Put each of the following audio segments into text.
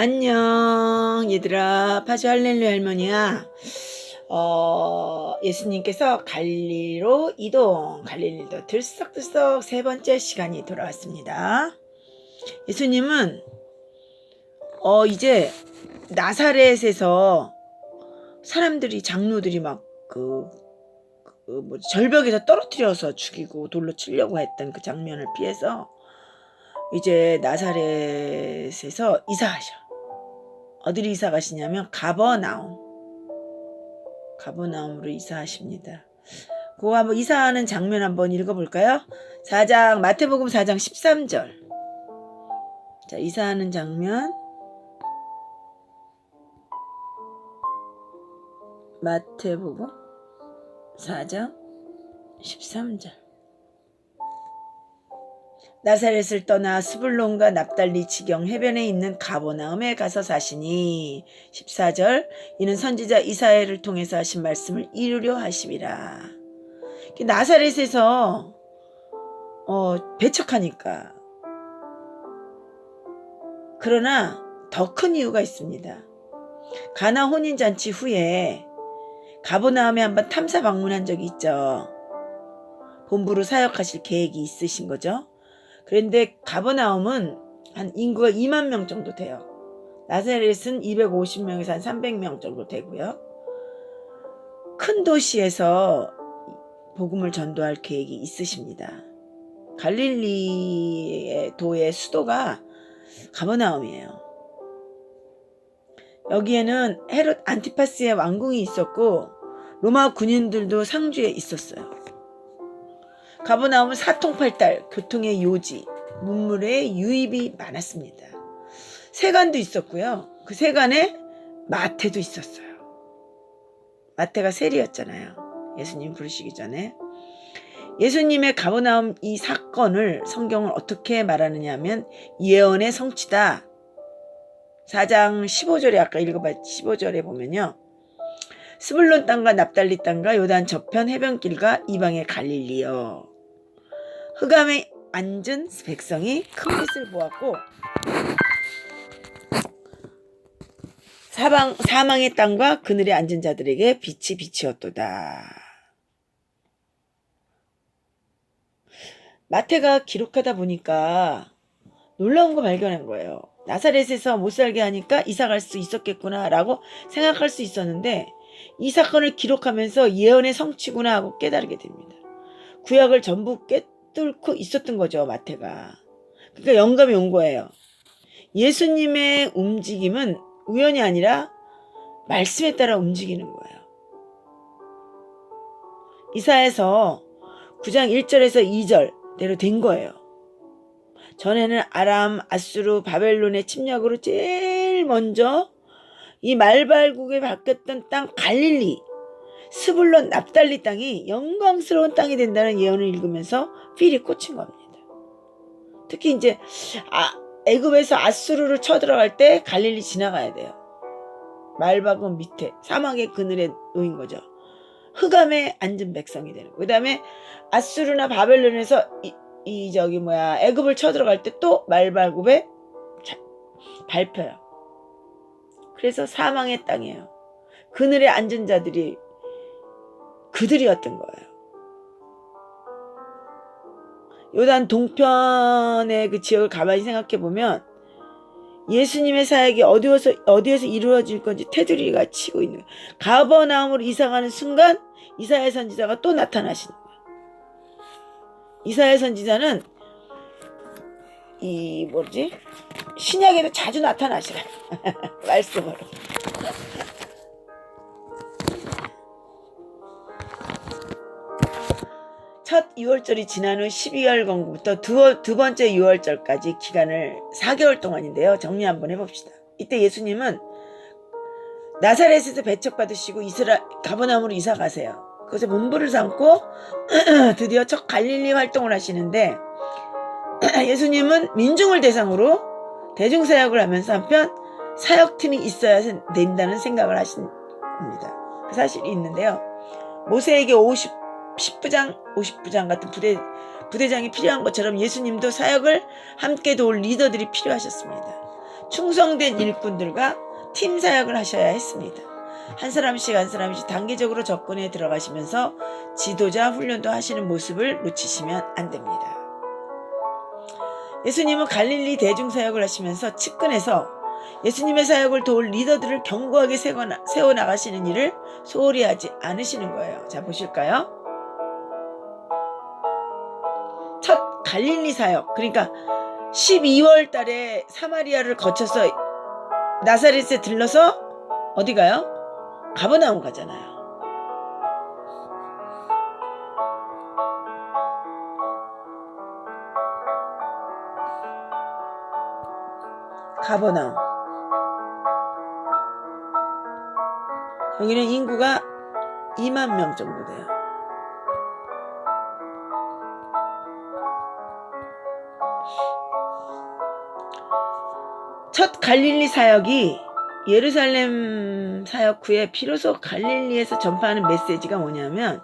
안녕 얘들아, 파주 할렐루야 할머니야. 예수님께서 갈릴리로 이동, 갈릴리도 들썩들썩 세 번째 시간이 돌아왔습니다. 예수님은 이제 나사렛에서 사람들이, 장로들이 막 절벽에서 떨어뜨려서 죽이고 돌로 치려고 했던 그 장면을 피해서 이제 나사렛에서 이사하셔. 어디로 이사 가시냐면 가버나움으로 이사하십니다. 그거 한번 이사하는 장면 한번 읽어볼까요? 마태복음 4장 13절. 자, 이사하는 장면. 마태복음 4장 13절. 나사렛을 떠나 스불론과 납달리 지경 해변에 있는 가버나움에 가서 사시니 14절. 이는 선지자 이사야를 통해서 하신 말씀을 이루려 하심이라. 나사렛에서 배척하니까. 그러나 더 큰 이유가 있습니다. 가나 혼인잔치 후에 가버나움에 한번 탐사 방문한 적이 있죠. 본부로 사역하실 계획이 있으신 거죠. 그런데 가버나움은 한 인구가 2만 명 정도 돼요. 나사렛은 250명에서 한 300명 정도 되고요. 큰 도시에서 복음을 전도할 계획이 있으십니다. 갈릴리의 도의 수도가 가버나움이에요. 여기에는 헤롯 안티파스의 왕궁이 있었고 로마 군인들도 상주에 있었어요. 가버나움은 사통팔달, 교통의 요지, 문물의 유입이 많았습니다. 세관도 있었고요. 그 세관에 마태도 있었어요. 마태가 세리였잖아요. 예수님 부르시기 전에. 예수님의 가버나움 이 사건을 성경은 어떻게 말하느냐 하면 예언의 성취다. 4장 15절에 아까 읽어봤 15절에 보면요. 스불론 땅과 납달리 땅과 요단 저편 해변길과 이방의 갈릴리여. 흑암에 앉은 백성이 큰 빛을 보았고 사망의 땅과 그늘에 앉은 자들에게 빛이 비치었도다. 마태가 기록하다 보니까 놀라운 거 발견한 거예요. 나사렛에서 못 살게 하니까 이사 갈 수 있었겠구나 라고 생각할 수 있었는데 이 사건을 기록하면서 예언의 성취구나 하고 깨달게 됩니다. 구약을 전부 꿰뚫고 있었던 거죠, 마태가. 그러니까 영감이 온 거예요. 예수님의 움직임은 우연이 아니라 말씀에 따라 움직이는 거예요. 이사야서 9장 1절에서 2절대로 된 거예요. 전에는 아람, 아수르, 바벨론의 침략으로 제일 먼저 이 말발국에 바뀌었던 땅 갈릴리, 스불론, 납달리 땅이 영광스러운 땅이 된다는 예언을 읽으면서 필이 꽂힌 겁니다. 특히 이제 애굽에서 아수르를 쳐들어갈 때 갈릴리 지나가야 돼요. 말발국 밑에 사막의 그늘에 놓인 거죠. 흑암에 앉은 백성이 되는 거예요. 그 다음에 아수르나 바벨론에서 애굽을 쳐들어갈 때 또 말발굽에 밟혀요. 그래서 사망의 땅이에요. 그늘에 앉은 자들이 그들이었던 거예요. 요단 동편의 그 지역을 가만히 생각해 보면 예수님의 사역이 어디에서 이루어질 건지 테두리가 치고 있는 거예요. 가버나움으로 이사가는 순간 이사야 선지자가 또 나타나시는 거예요. 이사야 선지자는 신약에도 자주 나타나시라. 말씀으로. 첫 6월절이 지난 후 12월 건국부터 두 번째 6월절까지 기간을 4개월 동안인데요. 정리 한번 해봅시다. 이때 예수님은 나사렛에서 배척받으시고 가버나움으로 이사 가세요. 거기서 문부를 삼고 드디어 첫 갈릴리 활동을 하시는데 예수님은 민중을 대상으로 대중사역을 하면서 한편 사역팀이 있어야 된다는 생각을 하신 겁니다. 그 사실이 있는데요. 모세에게 10부장 같은 부대장이 필요한 것처럼 예수님도 사역을 함께 도울 리더들이 필요하셨습니다. 충성된 일꾼들과 팀 사역을 하셔야 했습니다. 한 사람씩 한 사람씩 단계적으로 접근해 들어가시면서 지도자 훈련도 하시는 모습을 놓치시면 안 됩니다. 예수님은 갈릴리 대중사역을 하시면서 측근에서 예수님의 사역을 도울 리더들을 견고하게 세워나가시는 일을 소홀히 하지 않으시는 거예요. 자, 보실까요? 첫 갈릴리 사역, 그러니까 12월 달에 사마리아를 거쳐서 나사렛에 들러서 어디 가요? 가버나움 가잖아요. 가버나움. 여기는 인구가 2만 명 정도 돼요. 첫 갈릴리 사역이 예루살렘 사역 후에 비로소 갈릴리에서 전파하는 메시지가 뭐냐면,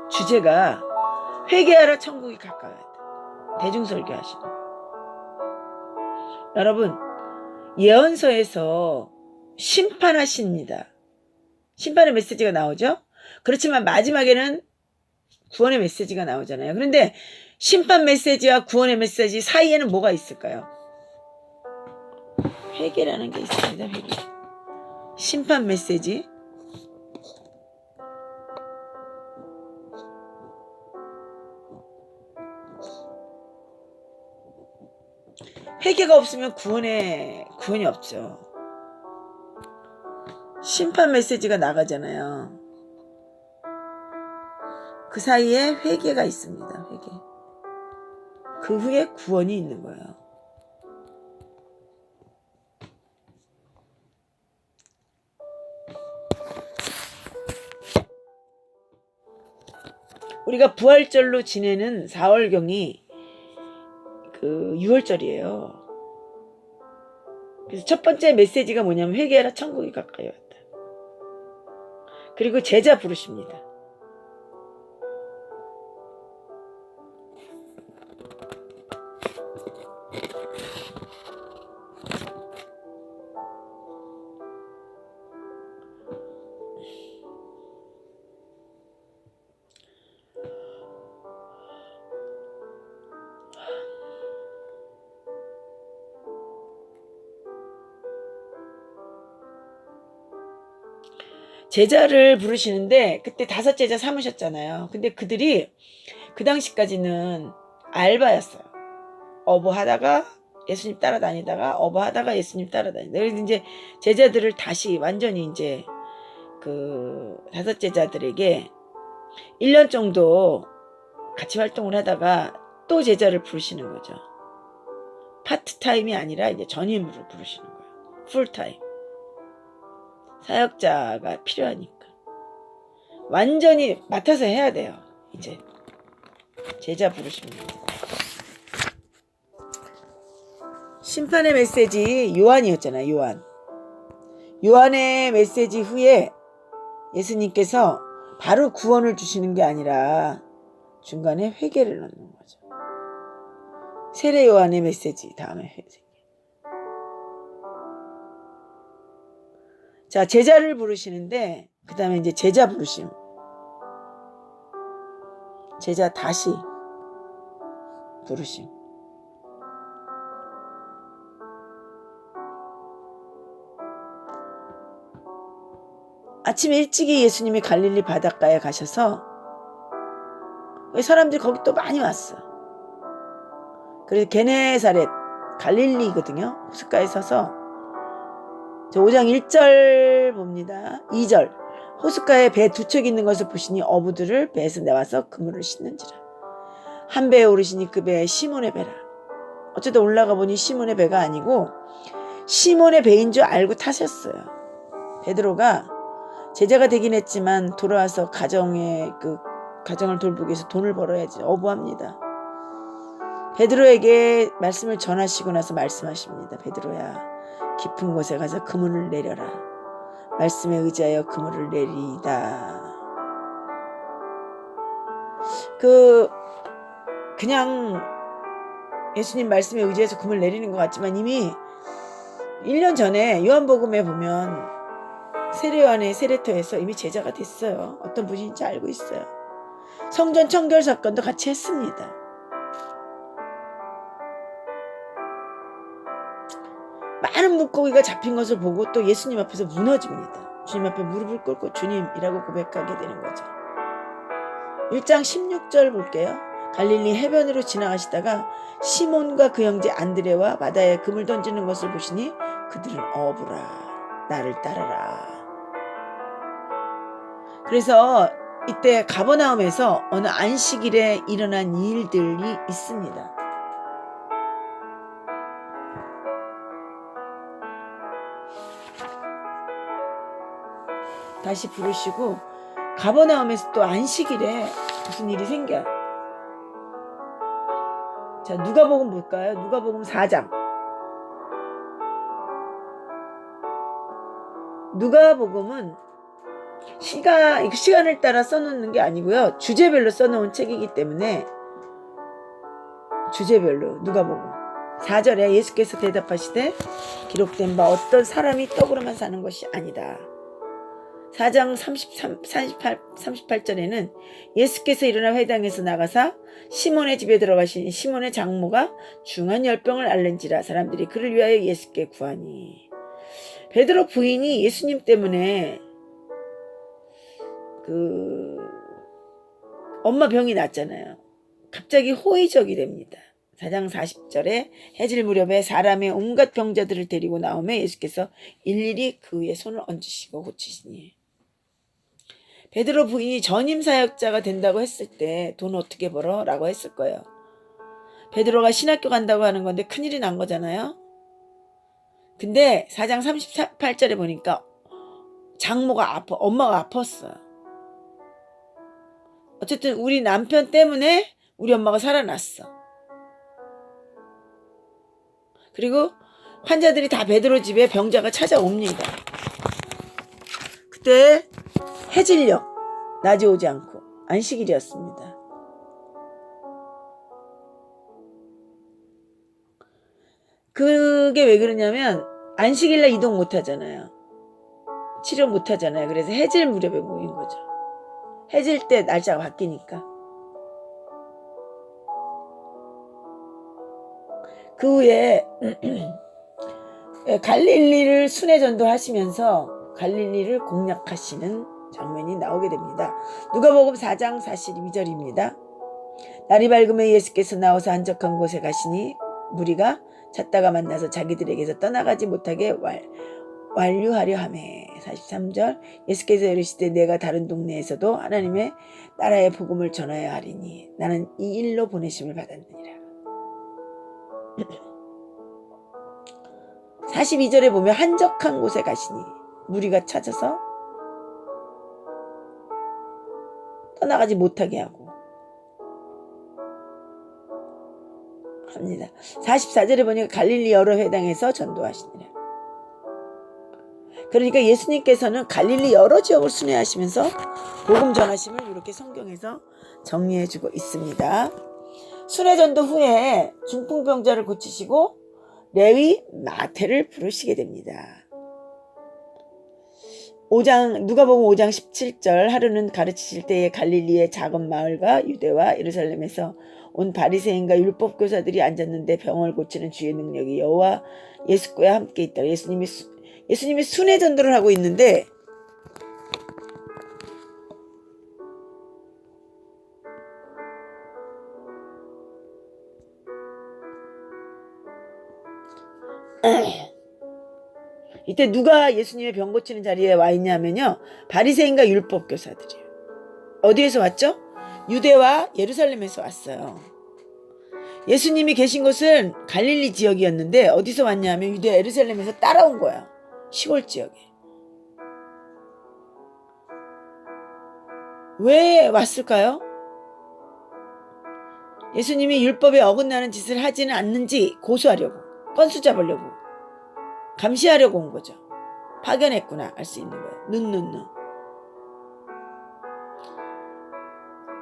주제가 회개하라 천국이 가까웠다. 대중설교 하시는. 여러분, 예언서에서 심판하십니다. 심판의 메시지가 나오죠. 그렇지만 마지막에는 구원의 메시지가 나오잖아요. 그런데 심판 메시지와 구원의 메시지 사이에는 뭐가 있을까요? 회개라는 게 있습니다. 회개. 심판 메시지, 회개가 없으면 구원이 없죠. 심판 메시지가 나가잖아요. 그 사이에 회개가 있습니다. 회개. 그 후에 구원이 있는 거예요. 우리가 부활절로 지내는 4월경이 그 6월절이에요. 그래서 첫 번째 메시지가 뭐냐면 회개하라 천국이 가까이 왔다. 그리고 제자 부르십니다. 제자를 부르시는데 그때 5 제자 삼으셨잖아요. 근데 그들이 그 당시까지는 알바였어요. 어부하다가 예수님 따라다니다가 어부하다가 예수님 따라다니다. 그래서 이제 제자들을 다시 완전히 이제 그 5 제자들에게 1년 정도 같이 활동을 하다가 또 제자를 부르시는 거죠. 파트타임이 아니라 이제 전임으로 부르시는 거예요. 풀타임. 사역자가 필요하니까 완전히 맡아서 해야 돼요. 이제 제자 부르십니다. 심판의 메시지 요한이었잖아요. 요한의 메시지 후에 예수님께서 바로 구원을 주시는 게 아니라 중간에 회개를 넣는 거죠. 세례 요한의 메시지 다음에 회개. 자, 제자를 부르시는데 그 다음에 이제 제자 부르심. 제자 다시 부르심. 아침 일찍이 예수님이 갈릴리 바닷가에 가셔서 사람들이 거기 또 많이 왔어. 그래서 게네사렛 갈릴리거든요. 호숫가에 서서 5장 1절 봅니다. 2절 호숫가에 배 2척 있는 것을 보시니 어부들을 배에서 내와서 그물을 씻는지라. 한 배에 오르시니 그 배에 시몬의 배라. 어쩌다 올라가 보니 시몬의 배가 아니고 시몬의 배인 줄 알고 타셨어요. 베드로가 제자가 되긴 했지만 돌아와서 가정을 돌보기 위해서 돈을 벌어야지. 어부합니다. 베드로에게 말씀을 전하시고 나서 말씀하십니다. 베드로야, 깊은 곳에 가서 그물을 내려라. 말씀에 의지하여 그물을 내리이다. 그냥 예수님 말씀에 의지해서 그물 내리는 것 같지만 이미 1년 전에 요한복음에 보면 세례요한의 세례터에서 이미 제자가 됐어요. 어떤 분인지 알고 있어요. 성전 청결 사건도 같이 했습니다. 많은 물고기가 잡힌 것을 보고 또 예수님 앞에서 무너집니다. 주님 앞에 무릎을 꿇고 주님이라고 고백하게 되는 거죠. 1장 16절 볼게요. 갈릴리 해변으로 지나가시다가 시몬과 그 형제 안드레와 바다에 금을 던지는 것을 보시니 그들은 어부라 나를 따르라. 그래서 이때 가버나움에서 어느 안식일에 일어난 일들이 있습니다. 다시 부르시고 가버나움에서 또 안식일에 무슨 일이 생겨요. 자, 누가복음 볼까요? 누가복음 4장. 누가복음은 시간을 따라 써놓는 게 아니고요. 주제별로 써놓은 책이기 때문에 주제별로 누가복음 4절에 예수께서 대답하시되 기록된 바 어떤 사람이 떡으로만 사는 것이 아니다. 4장 38절에는 예수께서 일어나 회당에서 나가사 시몬의 집에 들어가시니 시몬의 장모가 중한 열병을 앓는지라 사람들이 그를 위하여 예수께 구하니. 베드로 부인이 예수님 때문에 엄마 병이 났잖아요. 갑자기 호의적이 됩니다. 4장 40절에 해질 무렵에 사람의 온갖 병자들을 데리고 나오매 예수께서 일일이 그 위에 손을 얹으시고 고치시니. 베드로 부인이 전임 사역자가 된다고 했을 때 돈 어떻게 벌어? 라고 했을 거예요. 베드로가 신학교 간다고 하는 건데 큰일이 난 거잖아요. 근데 4장 38절에 보니까 장모가 엄마가 아팠어요. 어쨌든 우리 남편 때문에 우리 엄마가 살아났어. 그리고 환자들이 다 베드로 집에 병자가 찾아옵니다. 그때 해질녘 낮이 오지 않고 안식일이었습니다. 그게 왜 그러냐면 안식일날 이동 못 하잖아요. 치료 못 하잖아요. 그래서 해질 무렵에 모인 거죠. 해질 때 날짜가 바뀌니까. 그 후에 갈릴리를 순회 전도하시면서 갈릴리를 공략하시는 장면이 나오게 됩니다. 누가복음 4장 42절입니다. 날이 밝으면 예수께서 나와서 한적한 곳에 가시니 무리가 찾다가 만나서 자기들에게서 떠나가지 못하게 완류하려 하매. 43절 예수께서 이르시되 내가 다른 동네에서도 하나님의 나라의 복음을 전하여야 하리니 나는 이 일로 보내심을 받았느니라. 42절에 보면 한적한 곳에 가시니 무리가 찾아서 떠나가지 못하게 하고 합니다. 44절에 보니까 갈릴리 여러 회당에서 전도하시니라. 그러니까 예수님께서는 갈릴리 여러 지역을 순회하시면서 복음 전하심을 이렇게 성경에서 정리해주고 있습니다. 순회 전도 후에 중풍병자를 고치시고 레위 마태를 부르시게 됩니다. 누가복음 5장 17절 하루는 가르치실 때에 갈릴리의 작은 마을과 유대와 예루살렘에서 온 바리새인과 율법 교사들이 앉았는데 병을 고치는 주의 능력이 여호와 예수께와 함께 있다. 예수님이 순회 전도를 하고 있는데 이때 누가 예수님의 병 고치는 자리에 와 있냐면요. 바리새인과 율법 교사들이에요. 어디에서 왔죠? 유대와 예루살렘에서 왔어요. 예수님이 계신 곳은 갈릴리 지역이었는데 어디서 왔냐면 유대 예루살렘에서 따라온 거예요. 시골 지역에. 왜 왔을까요? 예수님이 율법에 어긋나는 짓을 하지는 않는지 고소하려고, 건수 잡으려고, 감시하려고 온 거죠. 파견했구나 알 수 있는 거예요. 눈.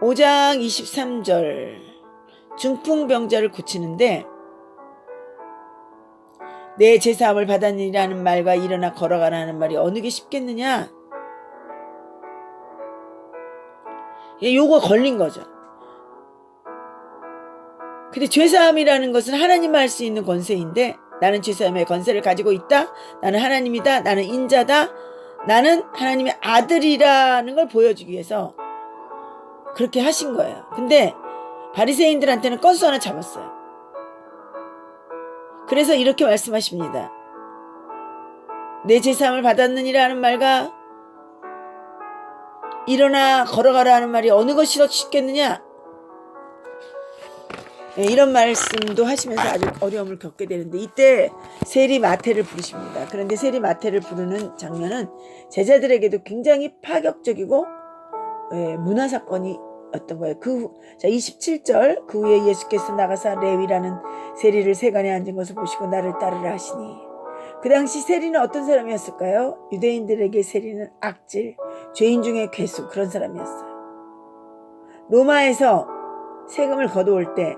5장 23절 중풍병자를 고치는데 내 제사함을 받았느니라는 말과 일어나 걸어가라 하는 말이 어느 게 쉽겠느냐? 요거 걸린 거죠. 근데 죄사함이라는 것은 하나님만 할 수 있는 권세인데, 나는 죄사함의 권세를 가지고 있다. 나는 하나님이다. 나는 인자다. 나는 하나님의 아들이라는 걸 보여주기 위해서 그렇게 하신 거예요. 근데 바리새인들한테는 건수 하나 잡았어요. 그래서 이렇게 말씀하십니다. 내 제사함을 받았느니라는 말과 일어나 걸어가라 하는 말이 어느 것이 더 쉽겠느냐? 이런 말씀도 하시면서 아주 어려움을 겪게 되는데, 이때 세리 마태를 부르십니다. 그런데 세리 마태를 부르는 장면은 제자들에게도 굉장히 파격적이고 문화사건이 었던 거예요. 27절, 그 후에 예수께서 나가사 레위라는 세리를 세간에 앉은 것을 보시고 나를 따르라 하시니, 그 당시 세리는 어떤 사람이었을까요? 유대인들에게 세리는 악질, 죄인 중에 괴수, 그런 사람이었어요. 로마에서 세금을 걷어올 때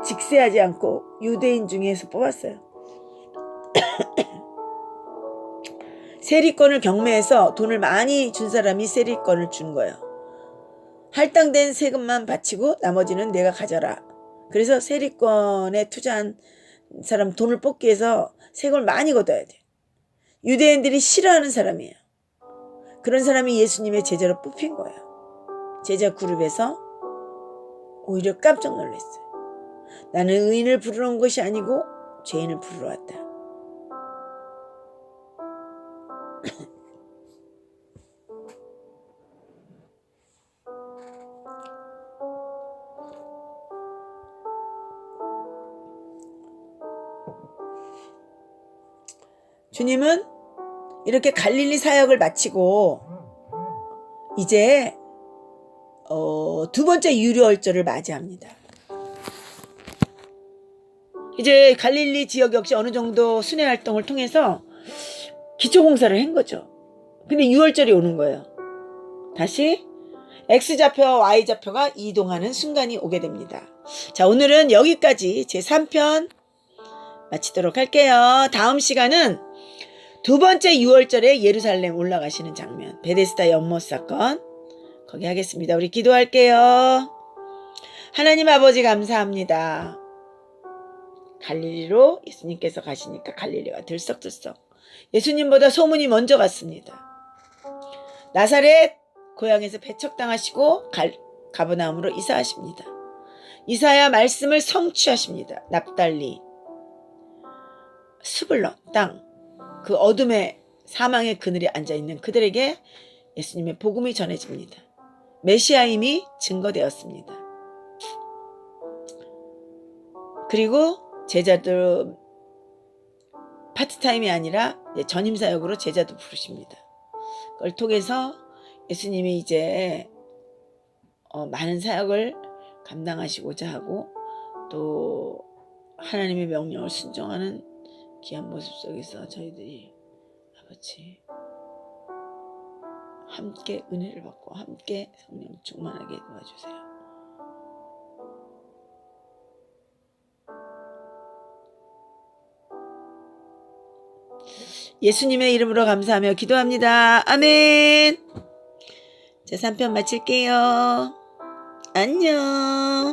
직세하지 않고 유대인 중에서 뽑았어요. 세리권을 경매해서 돈을 많이 준 사람이 세리권을 준 거예요. 할당된 세금만 바치고 나머지는 내가 가져라. 그래서 세리권에 투자한 사람 돈을 뽑기 위해서 세금을 많이 걷어야 돼요. 유대인들이 싫어하는 사람이에요. 그런 사람이 예수님의 제자로 뽑힌 거예요. 제자 그룹에서 오히려 깜짝 놀랐어요. 나는 의인을 부르러 온 것이 아니고 죄인을 부르러 왔다. 주님은 이렇게 갈릴리 사역을 마치고 이제 두 번째 유월절을 맞이합니다. 이제 갈릴리 지역 역시 어느 정도 순회 활동을 통해서 기초공사를 한 거죠. 근데 유월절이 오는 거예요. 다시 X좌표와 Y좌표가 이동하는 순간이 오게 됩니다. 자, 오늘은 여기까지 제3편 마치도록 할게요. 다음 시간은 두 번째 유월절에 예루살렘 올라가시는 장면, 베데스다 연못 사건, 거기 하겠습니다. 우리 기도할게요. 하나님 아버지 감사합니다. 갈릴리로 예수님께서 가시니까 갈릴리가 들썩들썩. 예수님보다 소문이 먼저 갔습니다. 나사렛 고향에서 배척당하시고 가버나움으로 이사하십니다. 이사야 말씀을 성취하십니다. 납달리, 스불론 땅, 그 어둠의 사망의 그늘에 앉아있는 그들에게 예수님의 복음이 전해집니다. 메시아임이 증거되었습니다. 그리고 제자들 파트타임이 아니라 전임사역으로 제자도 부르십니다. 그걸 통해서 예수님이 이제 많은 사역을 감당하시고자 하고, 또 하나님의 명령을 순종하는 귀한 모습 속에서 저희들이 아버지 함께 은혜를 받고 함께 성령 충만하게 도와주세요. 예수님의 이름으로 감사하며 기도합니다. 아멘. 제3편 마칠게요. 안녕.